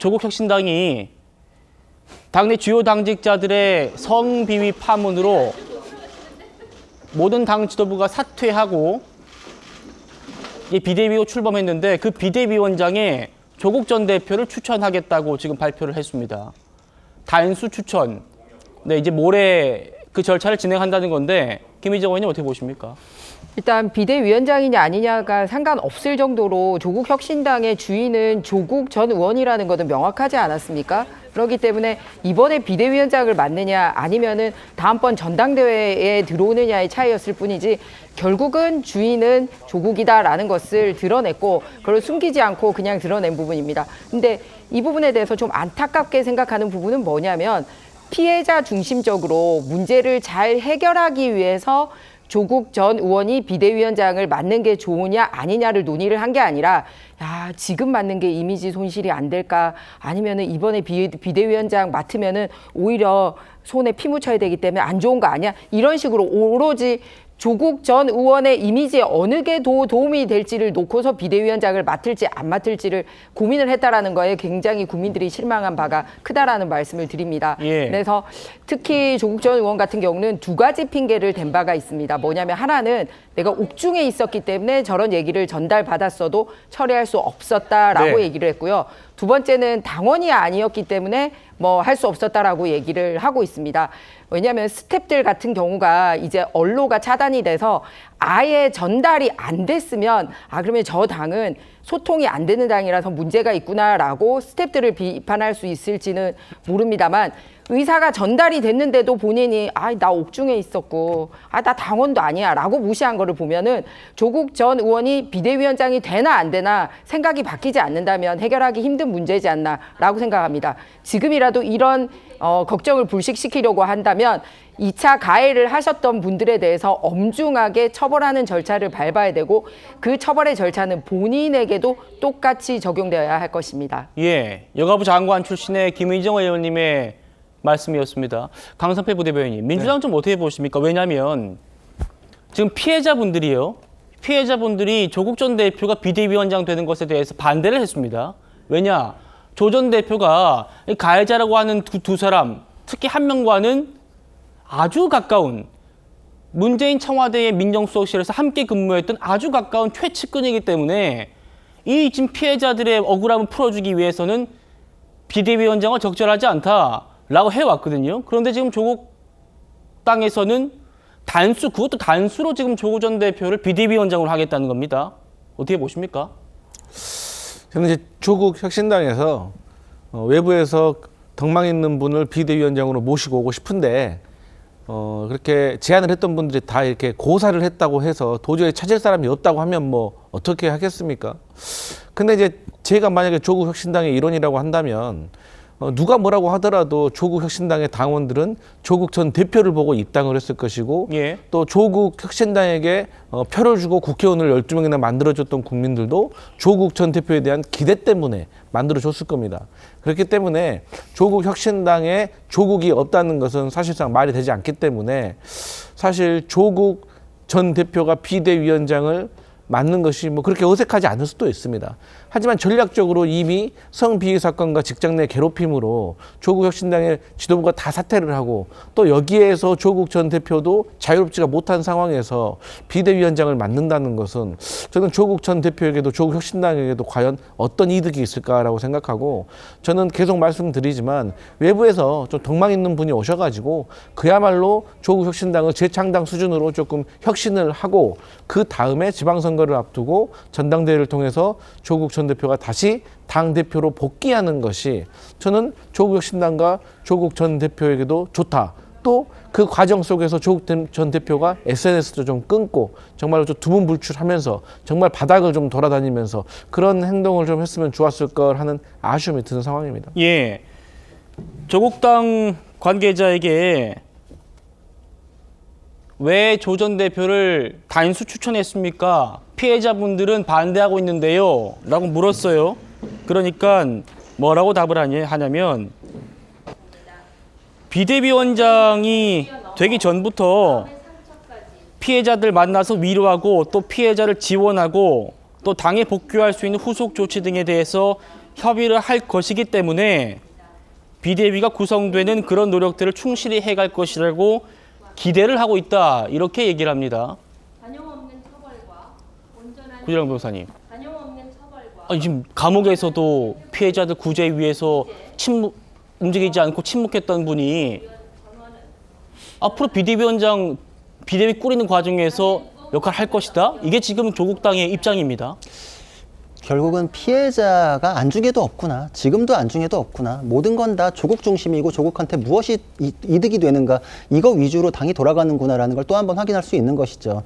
조국혁신당이 당내 주요 당직자들의 성비위 파문으로 모든 당 지도부가 사퇴하고 비대위로 출범했는데 그 비대위원장에 조국 전 대표를 추천하겠다고 지금 발표를 했습니다. 단수 추천. 네, 이제 모레 그 절차를 진행한다는 건데 김희정 의원님 어떻게 보십니까? 일단 비대위원장이냐 아니냐가 상관없을 정도로 조국혁신당의 주인은 조국 전 의원이라는 것은 명확하지 않았습니까? 그렇기 때문에 이번에 비대위원장을 맡느냐 아니면은 다음번 전당대회에 들어오느냐의 차이였을 뿐이지 결국은 주인은 조국이다라는 것을 드러냈고 그걸 숨기지 않고 그냥 드러낸 부분입니다. 근데 이 부분에 대해서 좀 안타깝게 생각하는 부분은 뭐냐면 피해자 중심적으로 문제를 잘 해결하기 위해서 조국 전 의원이 비대위원장을 맡는 게 좋으냐 아니냐를 논의를 한 게 아니라 야 지금 맡는 게 이미지 손실이 안 될까 아니면은 이번에 비대위원장 맡으면은 오히려 손에 피 묻혀야 되기 때문에 안 좋은 거 아니야 이런 식으로 오로지 조국 전 의원의 이미지에 어느 게 도움이 될지를 놓고서 비대위원장을 맡을지 안 맡을지를 고민을 했다라는 거에 굉장히 국민들이 실망한 바가 크다라는 말씀을 드립니다. 예. 그래서 특히 조국 전 의원 같은 경우는 두 가지 핑계를 댄 바가 있습니다. 뭐냐면 하나는 내가 옥중에 있었기 때문에 저런 얘기를 전달받았어도 처리할 수 없었다라고 네. 얘기를 했고요. 두 번째는 당원이 아니었기 때문에 뭐 할 수 없었다라고 얘기를 하고 있습니다. 왜냐하면 스탭들 같은 경우가 이제 언로가 차단이 돼서 아예 전달이 안 됐으면 그러면 저 당은 소통이 안 되는 당이라서 문제가 있구나라고 스탭들을 비판할 수 있을지는 모릅니다만 의사가 전달이 됐는데도 본인이 나 옥중에 있었고 나 당원도 아니야 라고 무시한 거를 보면은 조국 전 의원이 비대위원장이 되나 안 되나 생각이 바뀌지 않는다면 해결하기 힘든 문제지 않나 라고 생각합니다. 지금이라도 이런 걱정을 불식시키려고 한다면 2차 가해를 하셨던 분들에 대해서 엄중하게 처벌하는 절차를 밟아야 되고 그 처벌의 절차는 본인에게도 똑같이 적용되어야 할 것입니다. 예, 여가부 장관 출신의 김희정 의원님의 말씀이었습니다. 강성패 부대변인님, 민주당 좀 어떻게 보십니까? 왜냐하면 지금 피해자분들이 조국 전 대표가 비대위원장 되는 것에 대해서 반대를 했습니다. 왜냐? 조 전 대표가 가해자라고 하는 두 사람, 특히 한 명과는 아주 가까운 문재인 청와대의 민정수석실에서 함께 근무했던 아주 가까운 최측근이기 때문에 이 지금 피해자들의 억울함을 풀어주기 위해서는 비대위원장은 적절하지 않다라고 해왔거든요. 그런데 지금 조국 당에서는 그것도 단수로 지금 조국 전 대표를 비대위원장으로 하겠다는 겁니다. 어떻게 보십니까? 저는 이제 조국 혁신당에서 외부에서 덕망 있는 분을 비대위원장으로 모시고 오고 싶은데 그렇게 제안을 했던 분들이 다 이렇게 고사를 했다고 해서 도저히 찾을 사람이 없다고 하면 뭐 어떻게 하겠습니까? 근데 이제 제가 만약에 조국 혁신당의 일원이라고 한다면 누가 뭐라고 하더라도 조국 혁신당의 당원들은 조국 전 대표를 보고 입당을 했을 것이고 예. 또 조국 혁신당에게 표를 주고 국회의원을 12명이나 만들어줬던 국민들도 조국 전 대표에 대한 기대 때문에 만들어줬을 겁니다. 그렇기 때문에 조국 혁신당에 조국이 없다는 것은 사실상 말이 되지 않기 때문에 사실 조국 전 대표가 비대위원장을 맡는 것이 뭐 그렇게 어색하지 않을 수도 있습니다. 하지만 전략적으로 이미 성비위 사건과 직장 내 괴롭힘으로 조국 혁신당의 지도부가 다 사퇴를 하고 또 여기에서 조국 전 대표도 자유롭지가 못한 상황에서 비대위원장을 맡는다는 것은 저는 조국 전 대표에게도 조국 혁신당에게도 과연 어떤 이득이 있을까라고 생각하고 저는 계속 말씀드리지만 외부에서 좀 덕망 있는 분이 오셔가지고 그야말로 조국 혁신당을 재창당 수준으로 조금 혁신을 하고 그 다음에 지방선거를 앞두고 전당대회를 통해서 조국 전 대표가 다시 당대표로 복귀하는 것이 저는 조국 혁신당과 조국 전 대표에게도 좋다. 또 그 과정 속에서 조국 전 대표가 SNS도 좀 끊고 정말로 좀 두문불출하면서 정말 바닥을 좀 돌아다니면서 그런 행동을 좀 했으면 좋았을 걸 하는 아쉬움이 드는 상황입니다. 예, 조국당 관계자에게 왜 조 전 대표를 단수 추천했습니까? 피해자분들은 반대하고 있는데요. 라고 물었어요. 그러니까 뭐라고 답을 하냐면 비대위원장이 되기 전부터 피해자들 만나서 위로하고 또 피해자를 지원하고 또 당에 복귀할 수 있는 후속 조치 등에 대해서 협의를 할 것이기 때문에 비대위가 구성되는 그런 노력들을 충실히 해갈 것이라고 기대를 하고 있다. 이렇게 얘기를 합니다. 단용 없는 처벌과 온전한 구재랑 변호사님. 단용 없는 처벌과 아니, 지금 감옥에서도 피해자들 구제 위해서 움직이지 않고 침묵했던 분이 앞으로 비대위 꾸리는 과정에서 역할을 할 것이다. 이게 지금 조국당의 입장입니다. 결국은 피해자가 안중에도 없구나. 지금도 안중에도 없구나. 모든 건 다 조국 중심이고 조국한테 무엇이 이득이 되는가. 이거 위주로 당이 돌아가는구나라는 걸 또 한 번 확인할 수 있는 것이죠.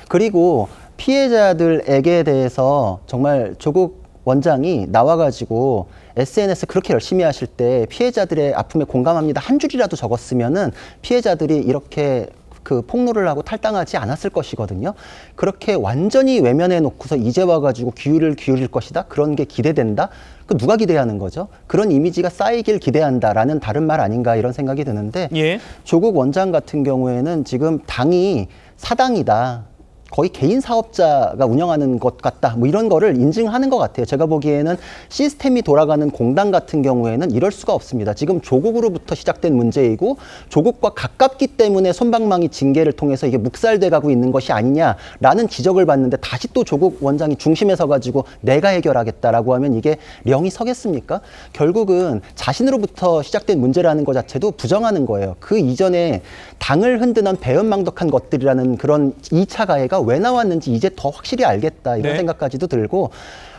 그리고 피해자들에게 대해서 정말 조국 원장이 나와가지고 SNS 그렇게 열심히 하실 때 피해자들의 아픔에 공감합니다. 한 줄이라도 적었으면은 피해자들이 이렇게 그 폭로를 하고 탈당하지 않았을 것이거든요. 그렇게 완전히 외면해 놓고서 이제 와가지고 귀를 기울일 것이다. 그런 게 기대된다. 그 누가 기대하는 거죠? 그런 이미지가 쌓이길 기대한다라는 다른 말 아닌가 이런 생각이 드는데 예. 조국 원장 같은 경우에는 지금 당이 사당이다. 거의 개인 사업자가 운영하는 것 같다. 뭐 이런 거를 인증하는 것 같아요. 제가 보기에는 시스템이 돌아가는 공당 같은 경우에는 이럴 수가 없습니다. 지금 조국으로부터 시작된 문제이고 조국과 가깝기 때문에 솜방망이 징계를 통해서 이게 묵살돼 가고 있는 것이 아니냐라는 지적을 받는데 다시 또 조국 원장이 중심에 서가지고 내가 해결하겠다라고 하면 이게 령이 서겠습니까? 결국은 자신으로부터 시작된 문제라는 것 자체도 부정하는 거예요. 그 이전에 당을 흔드는 배은망덕한 것들이라는 그런 2차 가해가 왜 나왔는지 이제 더 확실히 알겠다 이런 네. 생각까지도 들고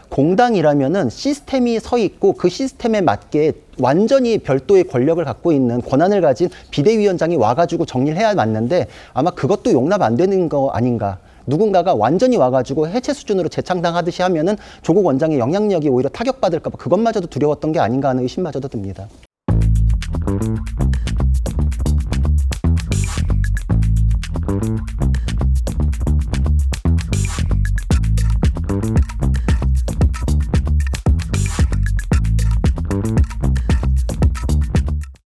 공당이라면은 시스템이 서 있고 그 시스템에 맞게 완전히 별도의 권력을 갖고 있는 권한을 가진 비대위원장이 와가지고 정리를 해야 맞는데 아마 그것도 용납 안 되는 거 아닌가. 누군가가 완전히 와가지고 해체 수준으로 재창당하듯이 하면은 조국 원장의 영향력이 오히려 타격받을까 봐 그것마저도 두려웠던 게 아닌가 하는 의심마저도 듭니다.